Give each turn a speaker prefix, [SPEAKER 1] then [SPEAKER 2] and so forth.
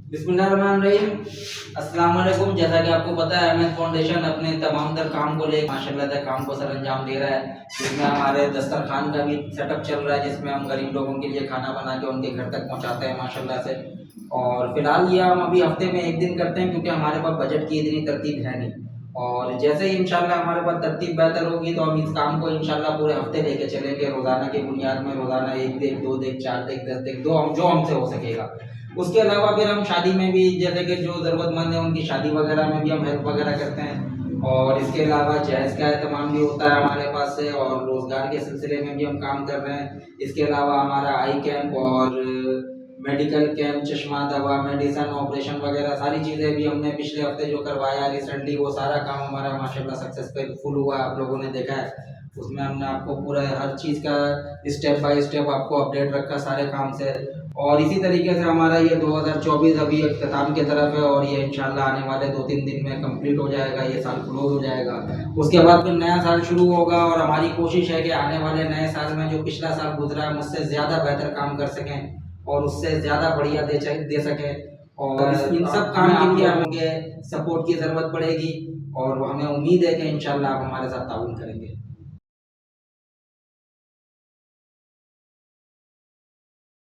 [SPEAKER 1] बिस्मिल्लाहिर्रहमानिर्रहीम। अस्सलाम वालेकुम। जैसा कि आपको पता है, अहमद फाउंडेशन अपने तमाम तर काम को लेकर माशाल्लाह से काम को सर अंजाम दे रहा है, जिसमें हमारे दस्तरखान का भी सेटअप चल रहा है, जिसमें हम गरीब लोगों के लिए खाना बना के उनके घर तक पहुंचाते हैं माशाल्लाह से। और फिलहाल ये हम अभी हफ्ते में एक दिन करते हैं, क्योंकि हमारे पास बजट की इतनी तरतीब है नहीं। और जैसे ही इंशाल्लाह हमारे पास तरतीब बेहतर होगी तो हम इस काम को इंशाल्लाह पूरे हफ्ते लेके चलेंगे, रोज़ाना की बुनियाद में, रोज़ाना 1 देख, 2 देख, 4 देख, 10 देख, जो हमसे हो सकेगा। उसके अलावा फिर हम शादी में भी, जैसे कि जो ज़रूरतमंद है उनकी शादी वगैरह में भी हम हेल्प वगैरह करते हैं। और इसके अलावा जहेज़ का एहतमाम भी होता है हमारे पास से, और रोज़गार के सिलसिले में भी हम काम कर रहे हैं। इसके अलावा हमारा आई कैंप और मेडिकल कैंप, चश्मा दवा, मेडिसन, ऑपरेशन वगैरह सारी चीज़ें भी हमने पिछले हफ्ते जो करवाया रिसेंटली, वो सारा काम हमारा माशाल्लाह सक्सेसफुल हुआ। आप लोगों ने देखा है, उसमें हमने आपको पूरा हर चीज़ का स्टेप बाय स्टेप आपको अपडेट रखा सारे काम से। और इसी तरीके से हमारा ये 2024 अभी अख्ताम की तरफ है, और ये इंशाल्लाह आने वाले 2-3 दिन में कंप्लीट हो जाएगा, ये साल क्लोज हो जाएगा। उसके बाद फिर नया साल शुरू होगा, और हमारी कोशिश है कि आने वाले नए साल में जो पिछला साल गुजरा है मुझसे ज़्यादा बेहतर काम कर सकें, और उससे ज़्यादा बढ़िया दे सकें। और इन सब काम के लिए हमें सपोर्ट की ज़रूरत पड़ेगी, और हमें उम्मीद है कि इंशाल्लाह आप हमारे साथ ताउन करेंगे।